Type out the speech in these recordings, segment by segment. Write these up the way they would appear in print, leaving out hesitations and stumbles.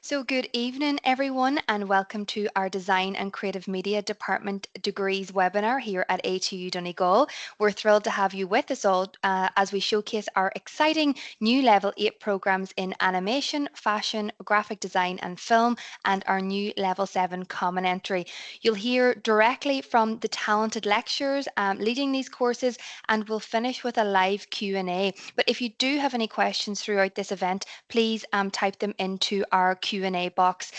So, good evening, everyone, and welcome to our Design and Creative Media Department Degrees webinar here at ATU Donegal. We're thrilled to have you with us all as we showcase our exciting new Level 8 programs in animation, fashion, graphic design, and film, and our new Level 7 common entry. You'll hear directly from the talented lecturers leading these courses, and we'll finish with a live Q&A. But if you do have any questions throughout this event, please type them into our Q&A box.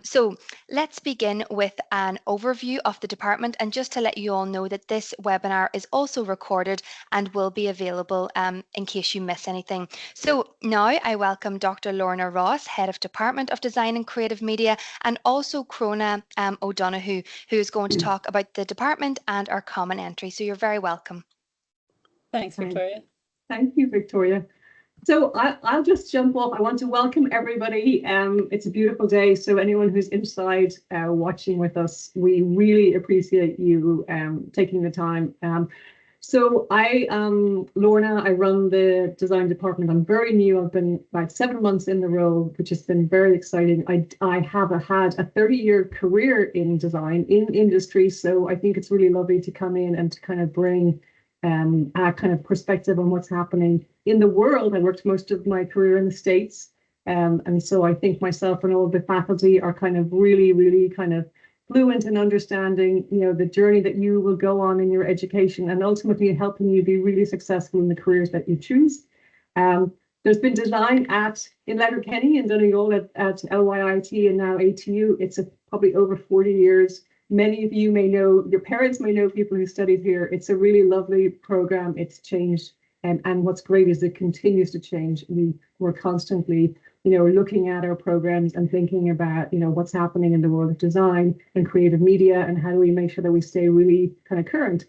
So let's begin with an overview of the department, and just to let you all know that this webinar is also recorded and will be available in case you miss anything. So now I welcome Dr. Lorna Ross, Head of Department of Design and Creative Media, and also Crona O'Donoghue, who is going to talk about the department and our common entry. So you're very welcome. Thanks, Victoria. Thank you, Victoria. So I'll just jump off. I want to welcome everybody. It's a beautiful day. So anyone who's inside watching with us, we really appreciate you taking the time. So I, Lorna, I run the design department. I'm very new. I've been about 7 months in the role, which has been very exciting. I have had a 30-year career in design, in industry. So I think it's really lovely to come in and to kind of bring a kind of perspective on what's happening in the world. I worked most of my career in the States. And so I think myself and all the faculty are kind of really kind of fluent in understanding, the journey that you will go on in your education and ultimately helping you be really successful in the careers that you choose. There's been design in Letterkenny in Donegal at LYIT and now ATU. It's probably over 40 years. Many of you may know, your parents may know people who studied here. It's a really lovely program. It's changed. And what's great is it continues to change. We're constantly, looking at our programs and thinking about, what's happening in the world of design and creative media and how do we make sure that we stay really kind of current.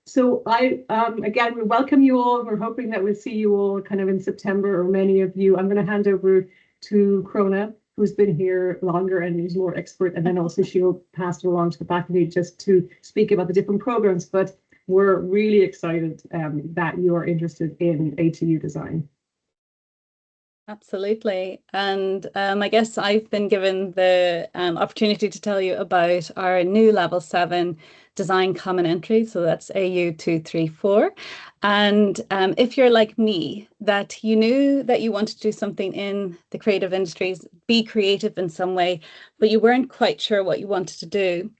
So again, we welcome you all. We're hoping that we'll see you all kind of in September, or many of you. I'm going to hand over to Crona, who's been here longer and is more expert, and then also she'll pass it along to the faculty just to speak about the different programs. But we're really excited that you are interested in ATU design. Absolutely. And I guess I've been given the opportunity to tell you about our new Level 7 Design Common Entry. So that's AU 234. And if you're like me, that you knew that you wanted to do something in the creative industries, be creative in some way, but you weren't quite sure what you wanted to do,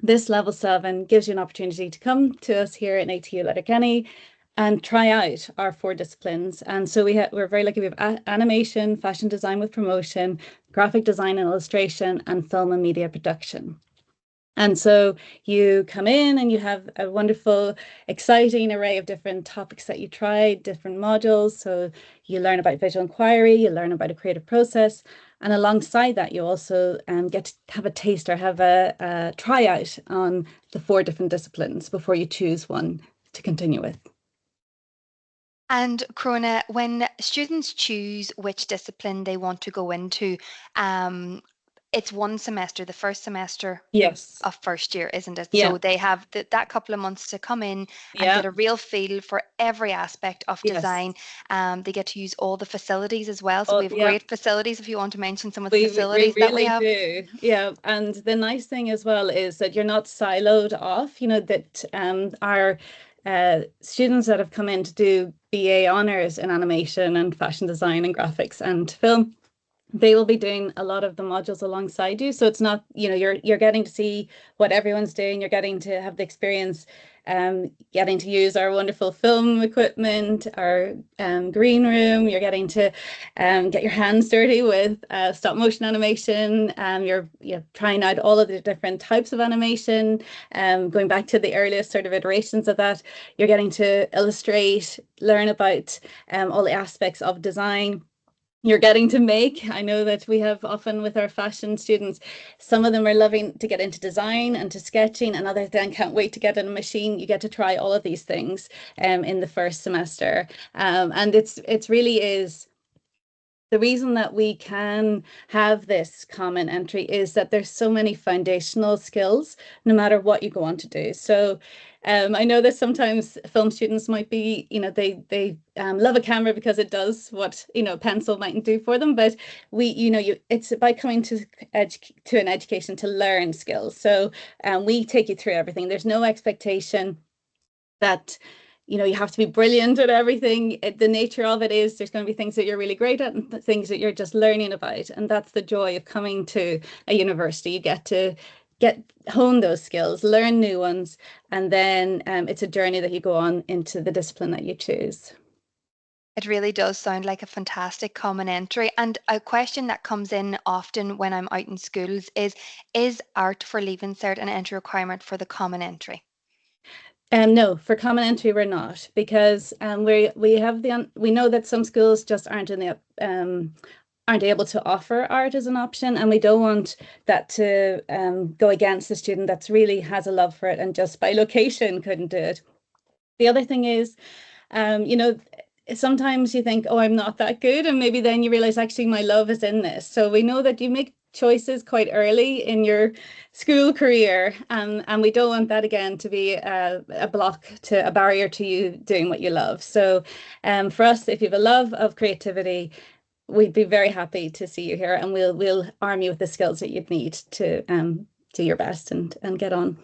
this Level 7 gives you an opportunity to come to us here in ATU Letterkenny and try out our 4 disciplines. And so we're very lucky. We have animation, fashion design with promotion, graphic design and illustration, and film and media production. And so you come in and you have a wonderful, exciting array of different topics that you try, different modules. So you learn about visual inquiry, you learn about a creative process. And alongside that, you also get to have a taste or have a tryout on the 4 different disciplines before you choose one to continue with. And Crona, when students choose which discipline they want to go into, it's one semester, the first semester of first year, isn't it? Yeah. So they have that couple of months to come in and get a real feel for every aspect of design. They get to use all the facilities as well. So we have great facilities, if you want to mention some of the facilities that we have. We really do. Yeah. And the nice thing as well is that you're not siloed off, that our students that have come in to do BA honours in animation and fashion design and graphics and film, they will be doing a lot of the modules alongside you. So it's not, you're getting to see what everyone's doing. You're getting to have the experience, getting to use our wonderful film equipment, our green room. You're getting to get your hands dirty with stop motion animation. You're trying out all of the different types of animation. Going back to the earliest sort of iterations of that, you're getting to illustrate, learn about all the aspects of design. You're getting to make. I know that we have often with our fashion students, some of them are loving to get into design and to sketching, and others then can't wait to get in a machine. You get to try all of these things in the first semester. And it's really is the reason that we can have this common entry is that there's so many foundational skills, no matter what you go on to do. So I know that sometimes film students might be, they love a camera because it does what, pencil mightn't do for them. But it's about coming to an education to learn skills. So we take you through everything. There's no expectation that you have to be brilliant at everything. The nature of it is there's going to be things that you're really great at and things that you're just learning about. And that's the joy of coming to a university. You get to hone those skills, learn new ones, and then it's a journey that you go on into the discipline that you choose. It really does sound like a fantastic common entry. And a question that comes in often when I'm out in schools is art for Leaving Cert an entry requirement for the common entry? No, for common entry we're not, because we know that some schools just aren't able to offer art as an option, and we don't want that to go against the student that really has a love for it and just by location couldn't do it. The other thing is, sometimes you think, oh, I'm not that good, and maybe then you realize actually my love is in this. So we know that you make choices quite early in your school career, and we don't want that again to be a barrier to you doing what you love. So for us, if you have a love of creativity, we'd be very happy to see you here, and we'll arm you with the skills that you'd need to do your best and get on.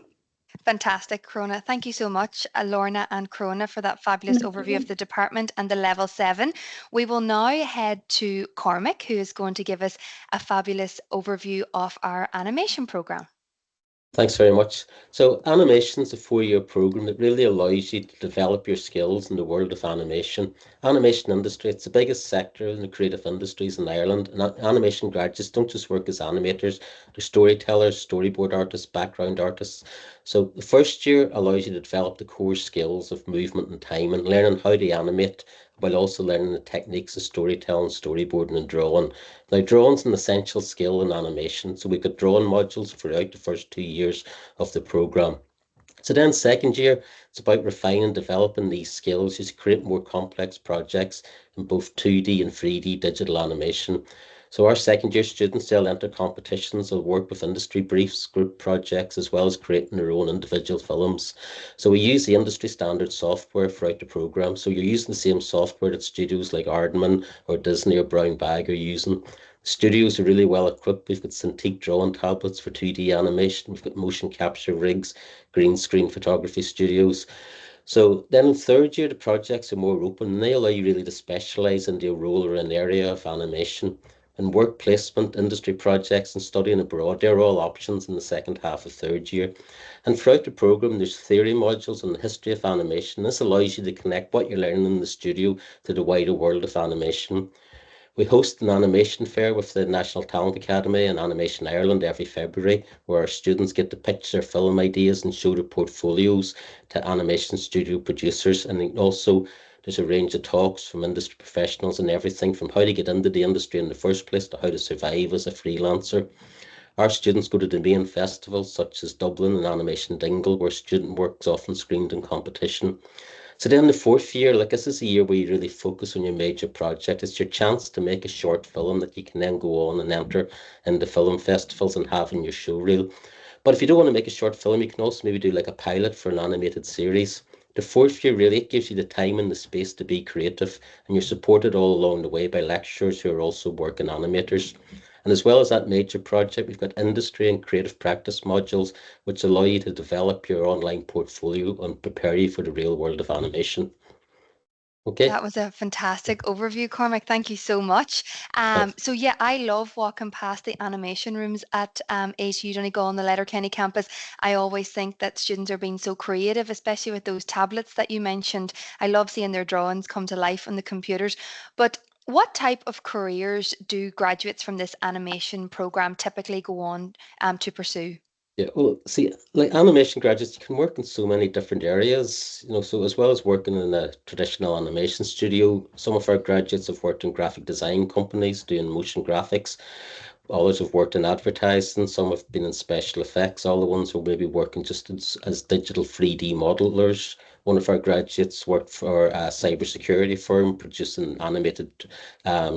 Fantastic, Crona. Thank you so much, Lorna and Crona, for that fabulous overview of the department and the level 7. We will now head to Cormac, who is going to give us a fabulous overview of our animation programme. Thanks very much. So animation is a 4-year program that really allows you to develop your skills in the world of animation. Animation industry, it's the biggest sector in the creative industries in Ireland, and animation graduates don't just work as animators, they're storytellers, storyboard artists, background artists. So the first year allows you to develop the core skills of movement and timing, learning how to animate, while also learning the techniques of storytelling, storyboarding and drawing. Now, drawing's an essential skill in animation, so we've got drawing modules throughout the first 2 years of the programme. So then second year, it's about refining, developing these skills to create more complex projects in both 2D and 3D digital animation. So our second year students, they'll enter competitions, they'll work with industry briefs, group projects, as well as creating their own individual films. So we use the industry standard software throughout the programme. So you're using the same software that studios like Aardman or Disney or Brown Bag are using. Studios are really well equipped. We've got Cintiq drawing tablets for 2D animation. We've got motion capture rigs, green screen photography studios. So then in third year, the projects are more open and they allow you really to specialise into a role or an area of animation. And work placement, industry projects and studying abroad, they're all options in the second half of third year. And throughout the programme, there's theory modules on the history of animation. This allows you to connect what you're learning in the studio to the wider world of animation. We host an animation fair with the National Talent Academy and Animation Ireland every February, where our students get to pitch their film ideas and show their portfolios to animation studio producers. And also there's a range of talks from industry professionals and everything from how to get into the industry in the first place to how to survive as a freelancer. Our students go to the main festivals such as Dublin and Animation Dingle, where student work is often screened in competition. So then the fourth year, this is a year where you really focus on your major project. It's your chance to make a short film that you can then go on and enter into film festivals and have in your show reel. But if you don't want to make a short film, you can also maybe do a pilot for an animated series. The fourth year really gives you the time and the space to be creative, and you're supported all along the way by lecturers who are also working animators. And as well as that major project, we've got industry and creative practice modules, which allow you to develop your online portfolio and prepare you for the real world of animation. Okay. That was a fantastic overview, Cormac. Thank you so much. So yeah, I love walking past the animation rooms at ATU Donegal on the Letterkenny campus. I always think that students are being so creative, especially with those tablets that you mentioned. I love seeing their drawings come to life on the computers. But what type of careers do graduates from this animation program typically go on to pursue? Yeah, well, see, animation graduates, you can work in so many different areas, so as well as working in a traditional animation studio, some of our graduates have worked in graphic design companies doing motion graphics. Others have worked in advertising, some have been in special effects, all the ones who may be working just as digital 3D modelers, one of our graduates worked for a cybersecurity firm producing animated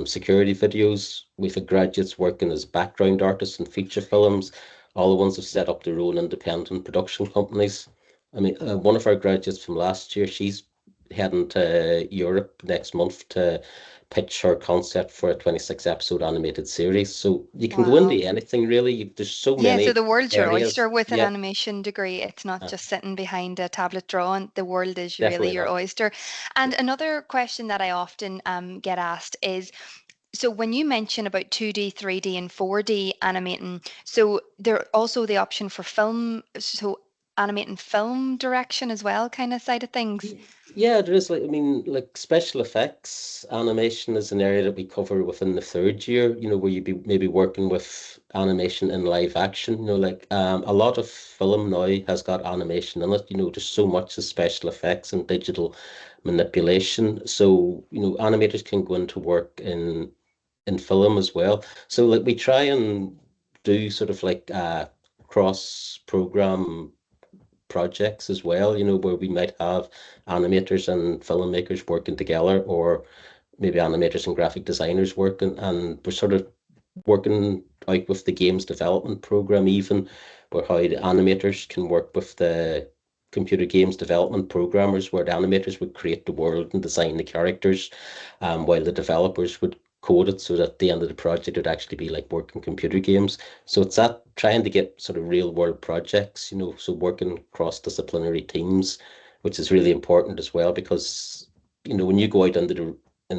security videos. We've had graduates working as background artists in feature films. All the ones have set up their own independent production companies. I mean, one of our graduates from last year, she's heading to Europe next month to pitch her concept for a 26-episode animated series. So you can go into anything really. There's so Yeah, many so the world's your areas. oyster with an Yeah, animation degree. It's not just sitting behind a tablet drawing. The world is really definitely your not. oyster. And another question that I often get asked is, so when you mention about 2D, 3D, and 4D animating, so there also the option for film, so animating film direction as well, kind of side of things. Yeah, there is like, I mean, like special effects animation is an area that we cover within the third year, where you'd be maybe working with animation in live action, like a lot of film now has got animation in it, there's so much of special effects and digital manipulation. So, animators can go into work in film as well. So like we try and do sort of like cross program projects as well, where we might have animators and filmmakers working together, or maybe animators and graphic designers working, and we're sort of working out with the games development program even, where how the animators can work with the computer games development programmers, where the animators would create the world and design the characters, while the developers would code it so that at the end of the project it would actually be like working computer games. So it's that trying to get sort of real world projects, so working cross-disciplinary teams, which is really important as well, because when you go out in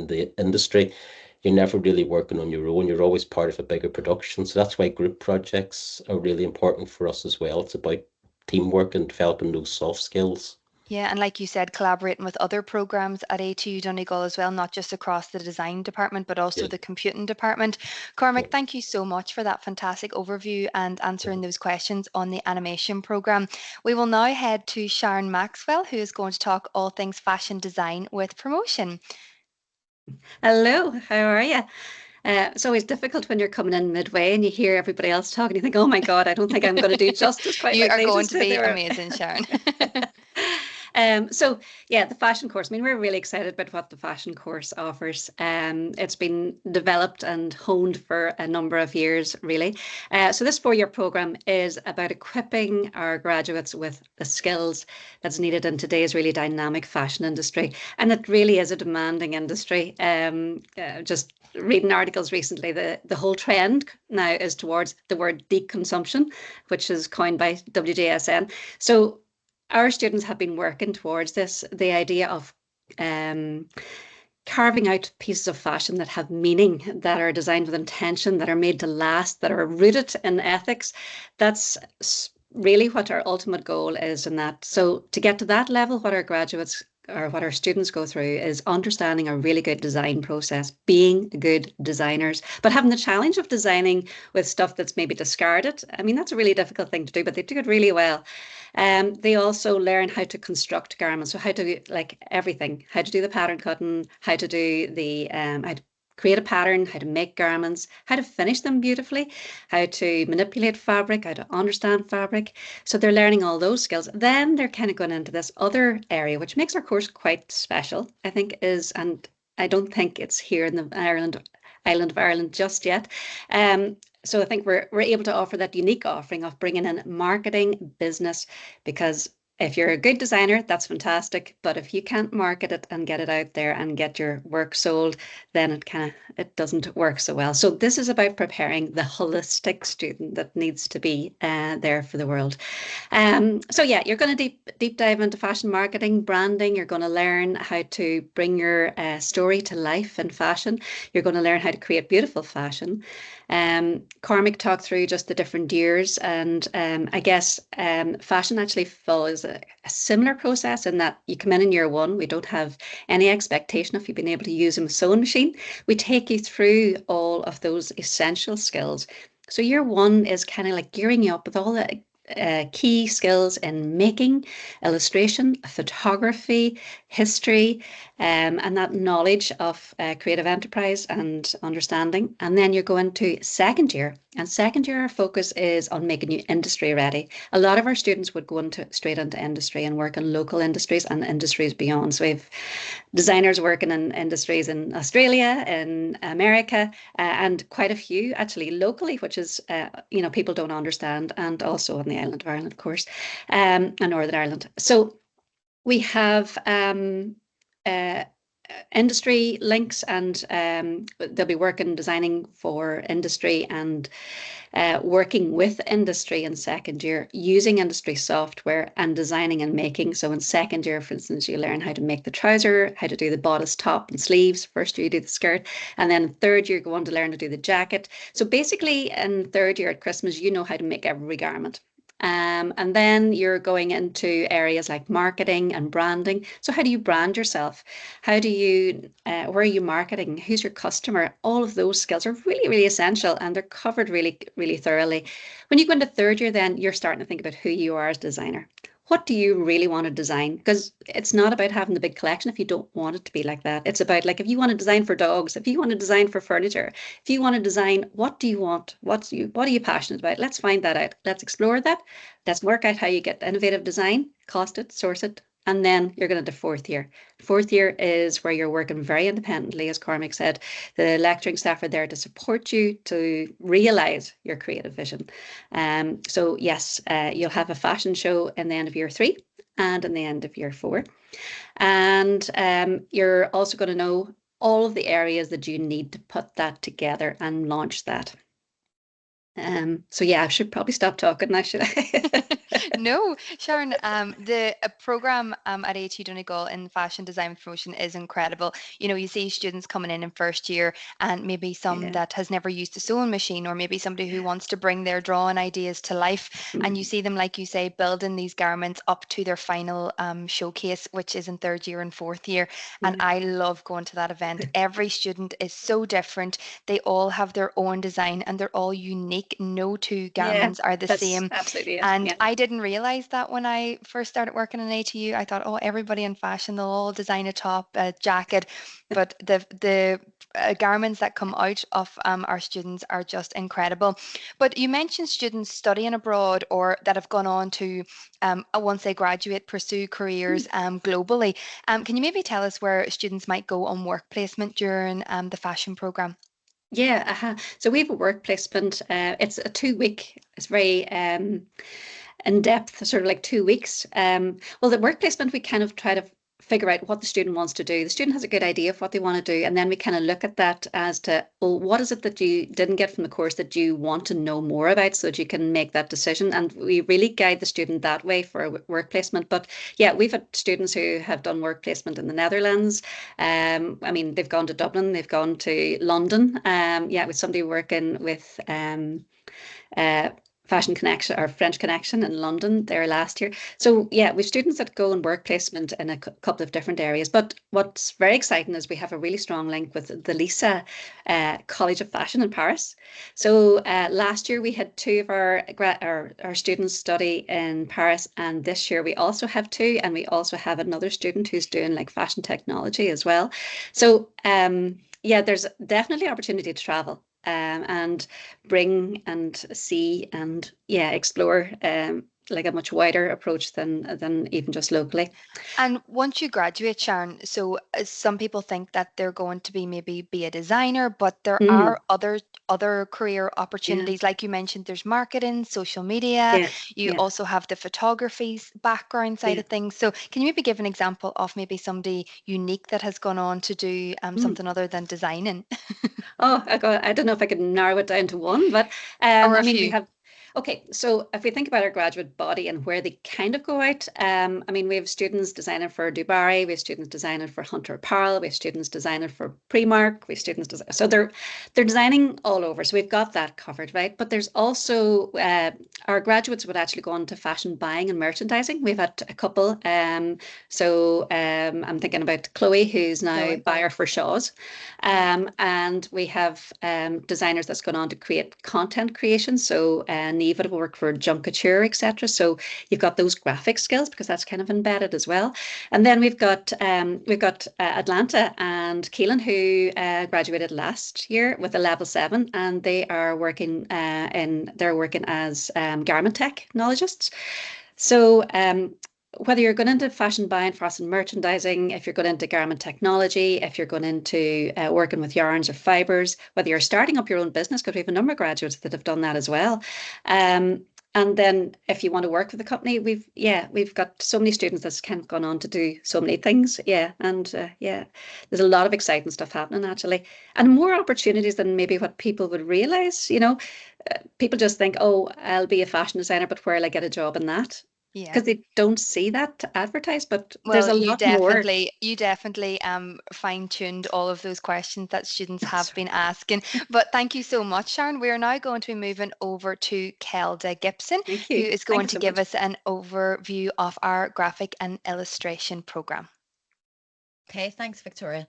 the industry, you're never really working on your own. You're always part of a bigger production. So that's why group projects are really important for us as well. It's about teamwork and developing those soft skills. Yeah, and like you said, collaborating with other programs at ATU Donegal as well, not just across the design department, but also Yeah. the computing department. Cormac, thank you so much for that fantastic overview and answering those questions on the animation program. We will now head to Sharon Maxwell, who is going to talk all things fashion design with promotion. Hello, how are you? It's always difficult when you're coming in midway and you hear everybody else talking. You think, oh my God, I don't think I'm going to do justice quite You like are they going just to did be there. amazing, Sharon. So yeah, the fashion course. I mean, we're really excited about what the fashion course offers. It's been developed and honed for a number of years, really. So this 4-year program is about equipping our graduates with the skills that's needed in today's really dynamic fashion industry. And it really is a demanding industry. Just reading articles recently, the whole trend now is towards the word deconsumption, which is coined by WJSN. So our students have been working towards this, the idea of carving out pieces of fashion that have meaning, that are designed with intention, that are made to last, that are rooted in ethics. That's really what our ultimate goal is in that. So to get to that level, what our graduates or what our students go through is understanding a really good design process, being good designers, but having the challenge of designing with stuff that's maybe discarded. I mean, that's a really difficult thing to do, but they do it really well. They also learn how to construct garments, so how to like everything, how to do the pattern cutting, how to do the how to create a pattern, how to make garments, how to finish them beautifully, how to manipulate fabric, how to understand fabric. So they're learning all those skills. Then they're kind of going into this other area, which makes our course quite special, I think, and I don't think it's here in the island of Ireland just yet. So I think we're able to offer that unique offering of bringing in marketing, business, because if you're a good designer, that's fantastic. But if you can't market it and get it out there and get your work sold, then it doesn't work so well. So this is about preparing the holistic student that needs to be there for the world. So yeah, you're going to deep dive into fashion marketing, branding. You're going to learn how to bring your story to life in fashion. You're going to learn how to create beautiful fashion. Cormac talked through just the different years, and I guess fashion actually follows a similar process in that you come in year 1. We don't have any expectation of you being able to use a sewing machine. We take you through all of those essential skills. So year 1 is kind of like gearing you up with all the key skills in making, illustration, photography, history, and that knowledge of creative enterprise and understanding. And then you're going to second year. And second year, our focus is on making you industry ready. A lot of our students would go straight into industry and work in local industries and industries beyond. So we have designers working in industries in Australia, in America, and quite a few actually locally, which is, people don't understand, and also on the island of Ireland, of course, and Northern Ireland. So we have industry links, and they'll be working designing for industry and working with industry in second year, using industry software and designing and making. So in second year, for instance, you learn how to make the trouser, how to do the bodice, top and sleeves. First year you do the skirt, and then third year you go on to learn to do the jacket. So basically in third year at Christmas, you know how to make every garment. And then you're going into areas like marketing and branding. So how do you brand yourself? How do you, where are you marketing? Who's your customer? All of those skills are really, really essential, and they're covered really, really thoroughly. When you go into third year, then you're starting to think about who you are as a designer. What do you really want to design? Because it's not about having the big collection if you don't want it to be like that. It's about, like, if you want to design for dogs, if you want to design for furniture, if you want to design, what do you want? What are you passionate about? Let's find that out. Let's explore that. Let's work out how you get innovative design, cost it, source it, and then you're going into fourth year. Fourth year is where you're working very independently, as Cormac said. The lecturing staff are there to support you to realise your creative vision. So yes, you'll have a fashion show in the end of year 3 and in the end of year 4. And you're also going to know all of the areas that you need to put that together and launch that. So yeah, I should probably stop talking now, should I? No, Sharon, the program at ATU Donegal in fashion design and promotion is incredible. You see students coming in first year, and maybe some that has never used a sewing machine, or maybe somebody who wants to bring their drawing ideas to life. And you see them, like you say, building these garments up to their final showcase, which is in third year and fourth year. And I love going to that event. Every student is so different. They all have their own design, and they're all unique. No two garments are the same. Absolutely. And I didn't realize that when I first started working in ATU. I thought, oh, everybody in fashion, they'll all design a top, a jacket, but the garments that come out of our students are just incredible. But you mentioned students studying abroad, or that have gone on to, once they graduate, pursue careers globally. Can you maybe tell us where students might go on work placement during the fashion program? Yeah, so we have a work placement. It's a 2-week. It's very in depth, sort of like 2 weeks. Well, the work placement, we kind of try to figure out what the student wants to do. The student has a good idea of what they want to do, and then we kind of look at that as to, well, what is it that you didn't get from the course that you want to know more about, so that you can make that decision. And we really guide the student that way for a work placement. But yeah, we've had students who have done work placement in the Netherlands. They've gone to Dublin, they've gone to London. With somebody working with Fashion Connection or French Connection in London there last year. So yeah, we've students that go and work placement in a couple of different areas. But what's very exciting is we have a really strong link with the LISA College of Fashion in Paris. So last year we had 2 of our students study in Paris, and this year we also have 2, and we also have another student who's doing like fashion technology as well. So there's definitely opportunity to travel. And bring and see and explore like a much wider approach than even just locally. And once you graduate, Sharon, so some people think that they're going to be a designer, but there are other career opportunities. Like you mentioned, there's marketing, social media. You also have the photography background side of things. So can you maybe give an example of maybe somebody unique that has gone on to do something other than designing? I don't know if I can narrow it down to one, but we have. Okay, so if we think about our graduate body and where they kind of go out, we have students designing for Dubarry, we have students designing for Hunter Apparel, we have students designing for Primark, we have students so they're designing all over. So we've got that covered, right? But there's also our graduates would actually go on to fashion buying and merchandising. We've had a couple. I'm thinking about Chloe, who's now buyer for Shaw's, and we have designers that's gone on to create content creation. So Neva to work for Junkature, etc. So you've got those graphic skills because that's kind of embedded as well. And then we've got Atlanta and Keelan, who graduated last year with a level 7, and they are working as garment technologists. So whether you're going into fashion buying, fashion merchandising, if you're going into garment technology, if you're going into working with yarns or fibers, whether you're starting up your own business, because we have a number of graduates that have done that as well. And then if you want to work with the company, we've got so many students that's kind of gone on to do so many things. And there's a lot of exciting stuff happening actually, and more opportunities than maybe what people would realize. People just think, oh, I'll be a fashion designer, but where'll I get a job in that? Yeah. Because they don't see that advertised, but Well, there's a lot more. You definitely fine-tuned all of those questions that students have been asking. But thank you so much, Sharon. We are now going to be moving over to Kelda Gibson, Thank who you. is going Thank to you so give much. us an overview of our graphic and illustration program. Okay, thanks, Victoria.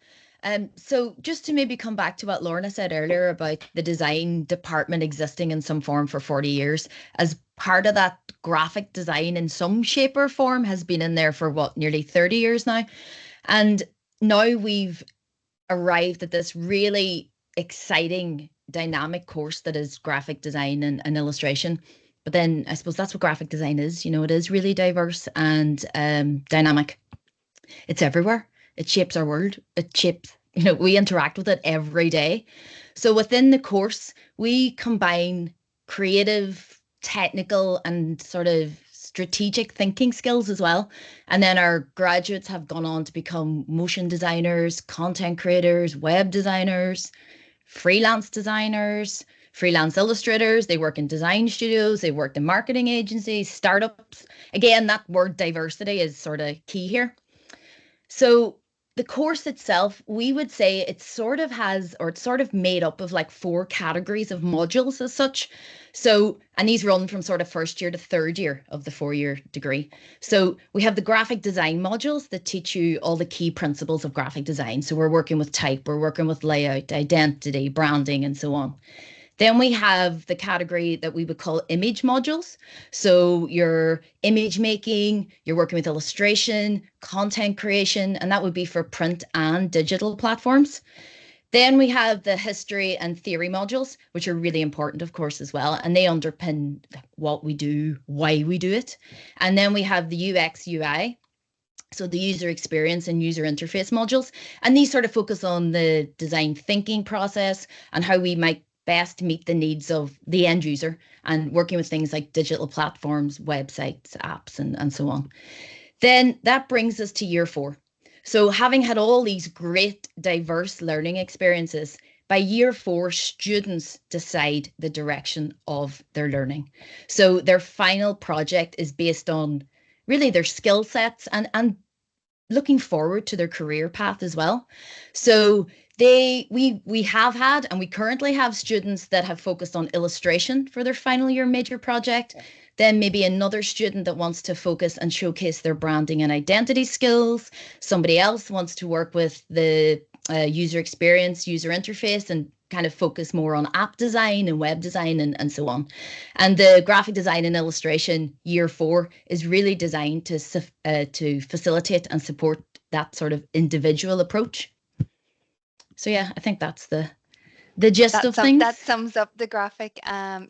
So just to maybe come back to what Lorna said earlier about the design department existing in some form for 40 years, as part of that, graphic design in some shape or form has been in there for nearly 30 years now. And now we've arrived at this really exciting, dynamic course that is graphic design and illustration. But then I suppose that's what graphic design is. It is really diverse and dynamic. It's everywhere. It shapes our world. It shapes, we interact with it every day. So within the course, we combine creative, technical, and sort of strategic thinking skills as well. And then our graduates have gone on to become motion designers, content creators, web designers, freelance designers, freelance illustrators. They work in design studios. They work in marketing agencies, startups. Again, that word diversity is sort of key here. So the course itself, we would say it's sort of made up of like 4 categories of modules as such. So, and these run from sort of first year to third year of the 4-year degree. So we have the graphic design modules that teach you all the key principles of graphic design. So we're working with type, we're working with layout, identity, branding, and so on. Then we have the category that we would call image modules. So your image making, you're working with illustration, content creation, and that would be for print and digital platforms. Then we have the history and theory modules, which are really important, of course, as well. And they underpin what we do, why we do it. And then we have the UX, UI, so the user experience and user interface modules. And these sort of focus on the design thinking process and how we might best meet the needs of the end user and working with things like digital platforms, websites, apps, and so on. Then that brings us to year 4. So having had all these great diverse learning experiences, by year 4, students decide the direction of their learning. So their final project is based on really their skill sets and looking forward to their career path as well. So we have had, and we currently have, students that have focused on illustration for their final year major project. Then maybe another student that wants to focus and showcase their branding and identity skills. Somebody else wants to work with the user experience, user interface, and kind of focus more on app design and web design and so on. And the graphic design and illustration year 4 is really designed to facilitate and support that sort of individual approach. So yeah, I think that's the gist of things. That sums up the graphic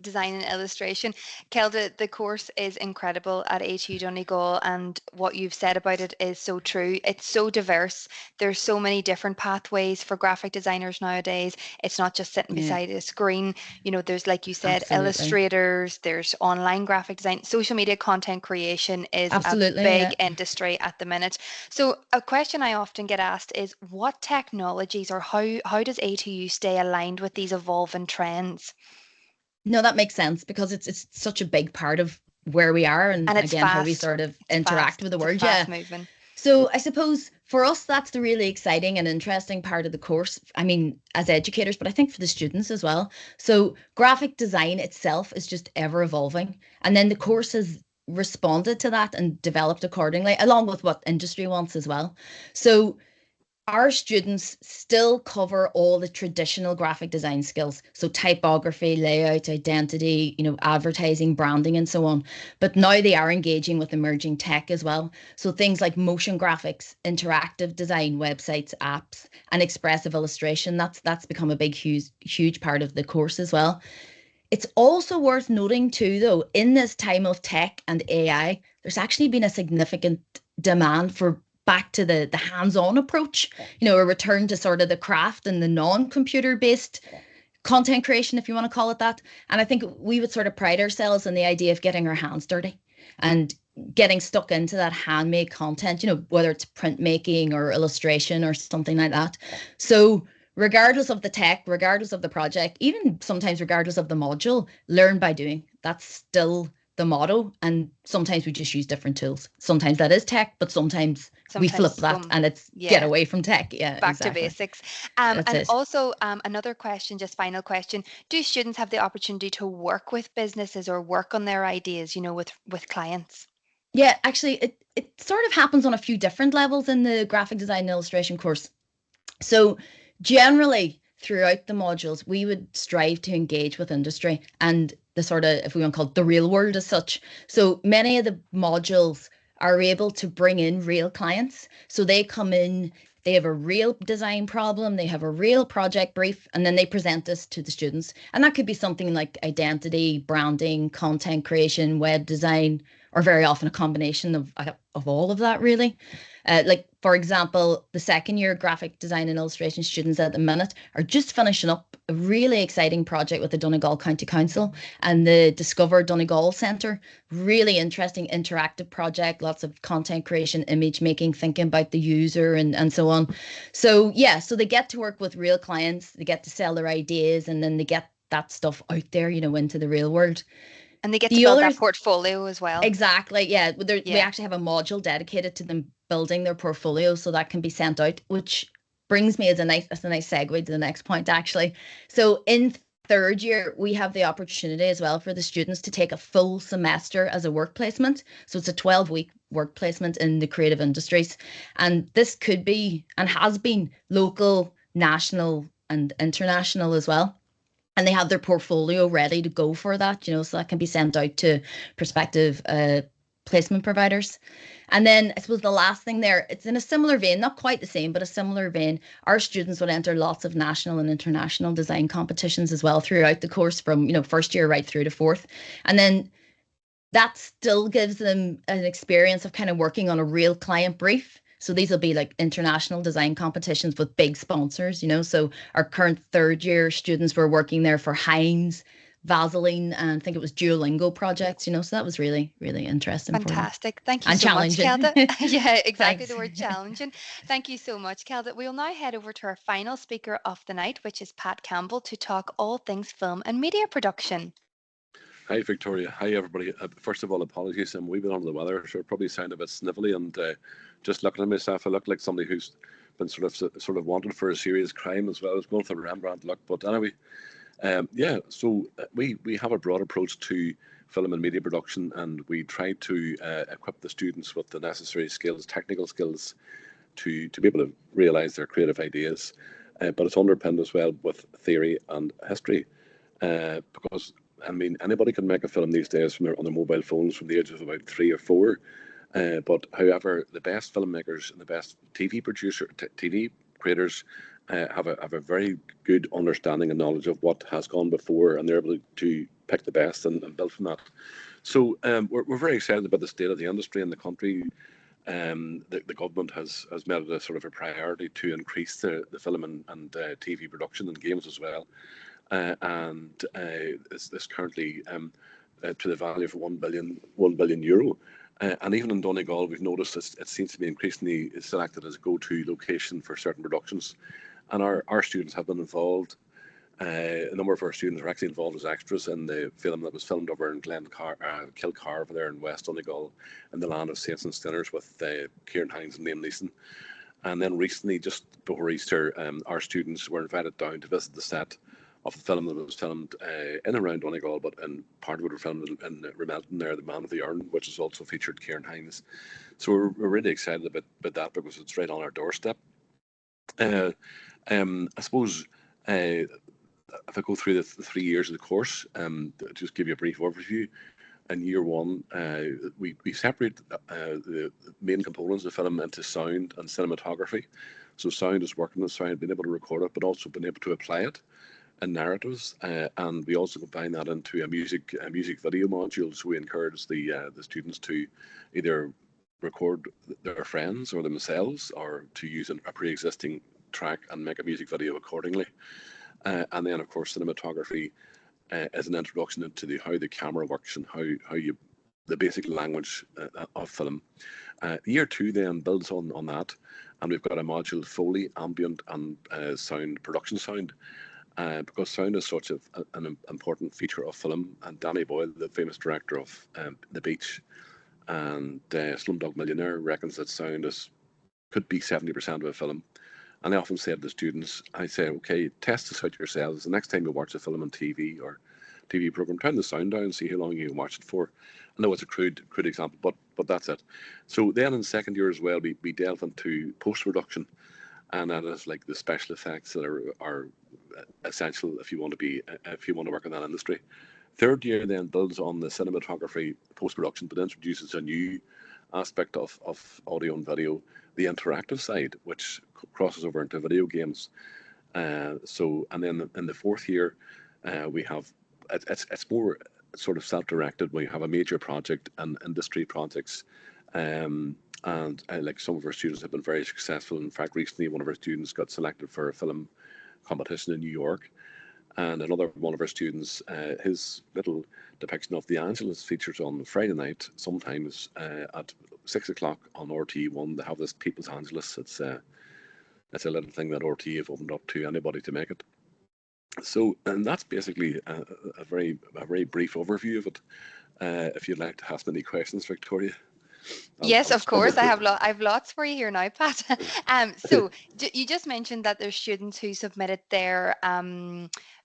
design and illustration. Kelda, the course is incredible at ATU Donegal, and what you've said about it is so true. It's so diverse. There's so many different pathways for graphic designers nowadays. It's not just sitting beside a screen. There's, like you said, Absolutely. illustrators, there's online graphic design, social media content creation is Absolutely, a big industry at the minute. So a question I often get asked is, what technologies, or how does ATU stay aligned with these evolving trends? No, that makes sense, because it's such a big part of where we are and it's again fast. How we sort of interact with the world. Fast moving. So I suppose for us, that's the really exciting and interesting part of the course. I mean, as educators, but I think for the students as well. So graphic design itself is just ever evolving. And then the course has responded to that and developed accordingly, along with what industry wants as well. So our students still cover all the traditional graphic design skills. So typography, layout, identity, advertising, branding, and so on. But now they are engaging with emerging tech as well. So things like motion graphics, interactive design, websites, apps, and expressive illustration, that's become a big, huge part of the course as well. It's also worth noting too, though, in this time of tech and AI, there's actually been a significant demand for back to the hands-on approach, a return to sort of the craft and the non-computer based content creation, if you want to call it that. And I think we would sort of pride ourselves in the idea of getting our hands dirty and getting stuck into that handmade content, whether it's printmaking or illustration or something like that. So regardless of the tech, regardless of the project, even sometimes regardless of the module, learn by doing. That's still the motto. And sometimes we just use different tools. Sometimes that is tech, but sometimes we flip that and it's get away from tech. Yeah, back exactly. to basics. And also another question, just final question. Do students have the opportunity to work with businesses or work on their ideas, with clients? Yeah, actually, it sort of happens on a few different levels in the graphic design and illustration course. So generally, throughout the modules, we would strive to engage with industry and the sort of, if we want to call it, the real world as such. So many of the modules are able to bring in real clients. So they come in, they have a real design problem, they have a real project brief, and then they present this to the students. And that could be something like identity, branding, content creation, web design, or very often a combination of all of that, really. Like, for example, the second year graphic design and illustration students at the minute are just finishing up a really exciting project with the Donegal County Council and the Discover Donegal Centre. Really interesting interactive project, lots of content creation, image making, thinking about the user and so on. So yeah, so they get to work with real clients, they get to sell their ideas, and then they get that stuff out there, into the real world. And they get to build that portfolio as well. Exactly, yeah. We actually have a module dedicated to them building their portfolio, so that can be sent out, which brings me as a nice segue to the next point, actually. So in third year, we have the opportunity as well for the students to take a full semester as a work placement. So it's a 12-week work placement in the creative industries. And this could be, and has been, local, national, and international as well. And they have their portfolio ready to go for that, so that can be sent out to prospective placement providers. And then I suppose the last thing there, it's in a similar vein, not quite the same, but a similar vein. Our students would enter lots of national and international design competitions as well throughout the course from, first year right through to fourth. And then that still gives them an experience of kind of working on a real client brief. So these will be like international design competitions with big sponsors, So our current third year students were working there for Heinz, Vaseline, and I think it was Duolingo projects, So that was really, really interesting. Fantastic. Thank you so much, Kelda. Yeah, exactly. The word challenging. Thank you so much, Kelda. We'll now head over to our final speaker of the night, which is Pat Campbell, to talk all things film and media production. Hi, Victoria. Hi, everybody. First of all, apologies. We've been under the weather, so I probably sound a bit snivelly. And just looking at myself, I look like somebody who's been sort of wanted for a serious crime as well. I was going for the Rembrandt look, but anyway, So we have a broad approach to film and media production, and we try to equip the students with the necessary skills, technical skills, to be able to realise their creative ideas. But it's underpinned as well with theory and history, because anybody can make a film these days on their mobile phones from the age of about 3 or 4. But however, the best filmmakers and the best TV creators have a very good understanding and knowledge of what has gone before, and they're able to pick the best and build from that. So we're very excited about the state of the industry in the country. The government has made it a sort of a priority to increase the film and TV production and games as well. And it's currently to the value of 1 billion euro. And even in Donegal, we've noticed it seems to be increasingly selected as a go-to location for certain productions. And our students have been involved. A number of our students are actually involved as extras in the film that was filmed over in Kilcarve there in West Donegal, in the land of saints and sinners, with Kieran Hines and Liam Neeson. And then recently, just before Easter, our students were invited down to visit the set of the film that was filmed in and around Donegal, but in part of it was filmed in Remelton there, The Man of the Urn, which has also featured Kieran Hines. So we're really excited about that, because it's right on our doorstep. I suppose if I go through the 3 years of the course, just give you a brief overview. In year one, we separate the main components of the film into sound and cinematography. So sound is working with sound, being able to record it, but also being able to apply it in narratives. And we also combine that into a music video module. So we encourage the students to either record their friends or themselves, or to use a pre-existing track and make a music video accordingly. And then, of course, cinematography as an introduction into how the camera works and how the basic language of film. Year two then builds on that, and we've got a module Foley, ambient, and sound, production sound, because sound is such an important feature of film. And Danny Boyle, the famous director of The Beach and Slumdog Millionaire, reckons that sound could be 70% of a film. And I often say to the students, I say, okay, test this out yourselves. The next time you watch a film on TV or TV program, turn the sound down and see how long you can watch it for. I know it's a crude example, but that's it. So then in the second year as well, we delve into post-production, and that is like the special effects that are essential if you want to work in that industry. Third year then builds on the cinematography post-production, but introduces a new aspect of audio and video, the interactive side, which crosses over into video games. And then in the fourth year, we have it's more sort of self-directed. We have a major project and industry projects, and like some of our students have been very successful. In fact, recently one of our students got selected for a film competition in New York, and another one of our students, his little depiction of the Angelus features on Friday night, sometimes at 6 o'clock on RTE1. They have this People's Angelus. It's a little thing that RTE have opened up to anybody to make it. So, and that's basically a very brief overview of it. If you'd like to ask any questions, Victoria. Yes, of course. I have lots for you here now, Pat. So you just mentioned that there's students who submitted their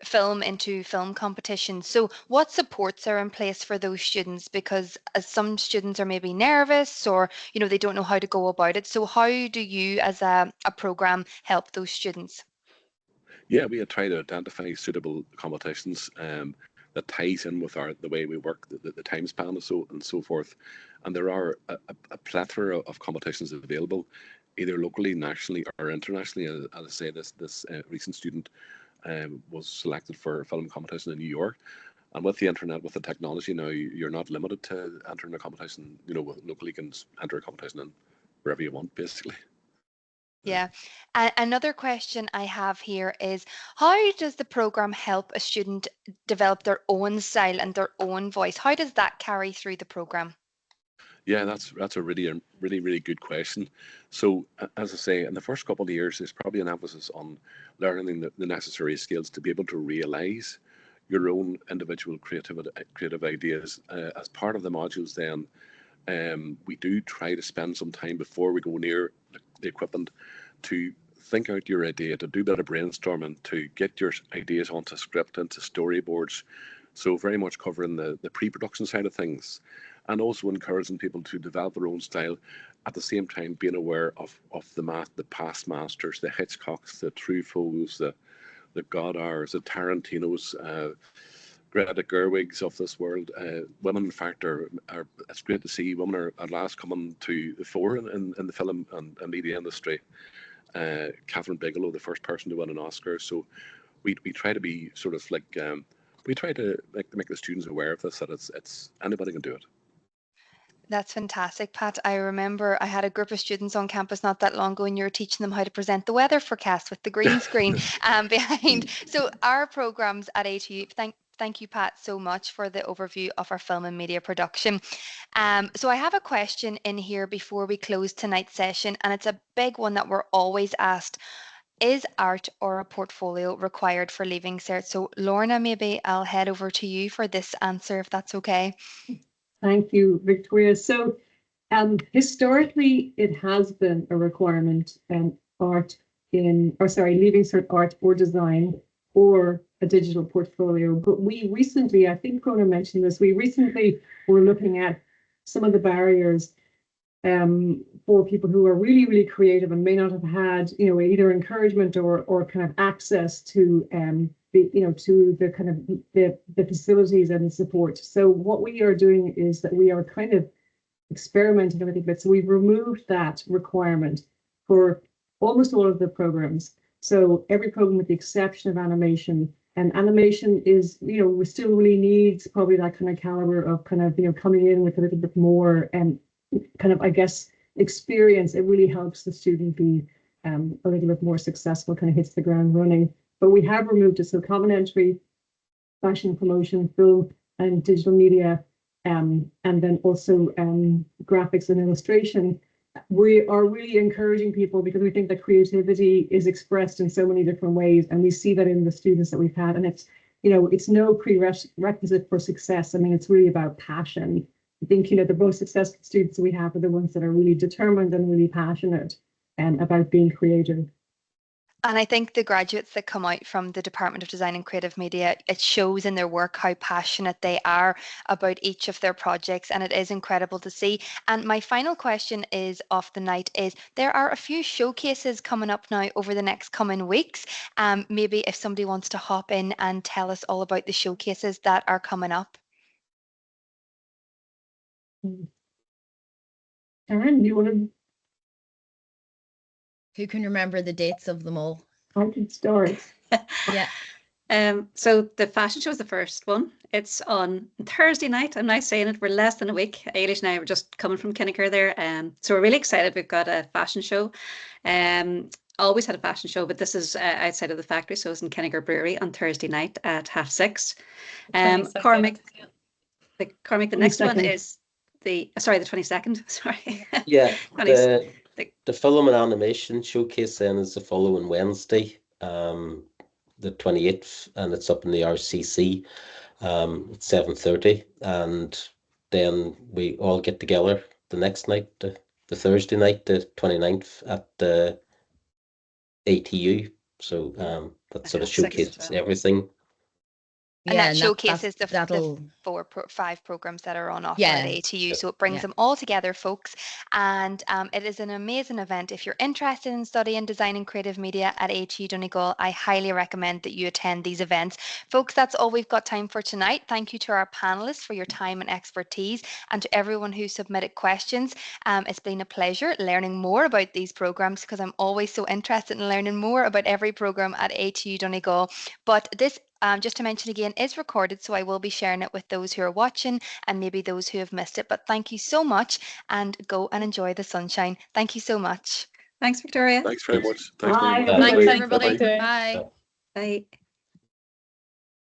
film into film competitions. So what supports are in place for those students? Because some students are maybe nervous, or they don't know how to go about it. So how do you, as a program, help those students? Yeah, we try to identify suitable competitions that ties in with the way we work, the time span and so forth. And there are a plethora of competitions available, either locally, nationally, or internationally. As I say, this recent student was selected for a film competition in New York. And with the internet, with the technology now, you're not limited to entering a competition. Locally, you can enter a competition in wherever you want, basically. Yeah. Another question I have here is, how does the program help a student develop their own style and their own voice? How does that carry through the program? Yeah, that's a really good question. So, as I say, in the first couple of years, there's probably an emphasis on learning the necessary skills to be able to realize your own individual creative ideas. As part of the modules, then we do try to spend some time before we go near the equipment to think out your idea, to do a bit of brainstorming, to get your ideas onto script, into storyboards. So very much covering the pre-production side of things, and also encouraging people to develop their own style, at the same time being aware of the past masters, the Hitchcocks, the Truffauts, the Godards, the Tarantinos, Greta Gerwigs of this world. Women, in fact, it's great to see women are at last coming to the fore in the film and media industry. Catherine Bigelow, the first person to win an Oscar. So we try to be sort of like, we try to make the students aware of this, that it's anybody can do it. That's fantastic, Pat. I remember I had a group of students on campus not that long ago, and you were teaching them how to present the weather forecast with the green screen behind. So our programs at ATU, thank you, Pat, so much for the overview of our film and media production. So I have a question in here before we close tonight's session, and it's a big one that we're always asked. Is art or a portfolio required for Leaving Cert? So Lorna, maybe I'll head over to you for this answer, if that's okay. Thank you, Victoria. So historically, it has been a requirement, Leaving Cert art or design or a digital portfolio. But we recently, I think Crona mentioned this, we recently were looking at some of the barriers for people who are really, really creative and may not have had, either encouragement or kind of access to to the kind of the facilities and support. So what we are doing is that we are kind of experimenting a little bit. So we've removed that requirement for almost all of the programs. So every program with the exception of animation. And animation is, we still really needs probably that kind of caliber of kind of, coming in with a little bit more and kind of, I guess, experience. It really helps the student be a little bit more successful, kind of hits the ground running. But we have removed it. So common entry, fashion promotion, film and digital media, and then also graphics and illustration. We are really encouraging people because we think that creativity is expressed in so many different ways, and we see that in the students that we've had. And it's, it's no prerequisite for success. I mean, it's really about passion. I think, the most successful students we have are the ones that are really determined and really passionate about being creative. And I think the graduates that come out from the Department of Design and Creative Media, it shows in their work how passionate they are about each of their projects, and it is incredible to see. And my final question is of the night is, there are a few showcases coming up now over the next coming weeks. Maybe if somebody wants to hop in and tell us all about the showcases that are coming up. Sharon, do you want to? Who can remember the dates of them all? I can start. Yeah. So the fashion show is the first one. It's on Thursday night. I'm now saying it. We're less than a week. Eilish and I were just coming from Kinnicker there. So we're really excited. We've got a fashion show. Always had a fashion show, but this is outside of the factory. So it's in Kinnicker Brewery on Thursday night at 6:30. Cormac, the next one is the 22nd. Sorry. Yeah. The film and animation showcase then is the following Wednesday, the 28th, and it's up in the RCC at 7:30, and then we all get together the next night, the Thursday night, the 29th, at the ATU. So that sort of showcases everything. And that showcases the 5 programs that are on offer at ATU. So it brings them all together, folks. And it is an amazing event. If you're interested in studying design and creative media at ATU Donegal, I highly recommend that you attend these events. Folks, that's all we've got time for tonight. Thank you to our panelists for your time and expertise, and to everyone who submitted questions. It's been a pleasure learning more about these programs, because I'm always so interested in learning more about every program at ATU Donegal. But this, just to mention again, is recorded, so I will be sharing it with those who are watching and maybe those who have missed it. But thank you so much, and go and enjoy the sunshine. Thank you so much. Thanks, Victoria. Thanks very much. Bye. Thanks, everybody. Bye. Bye. Bye.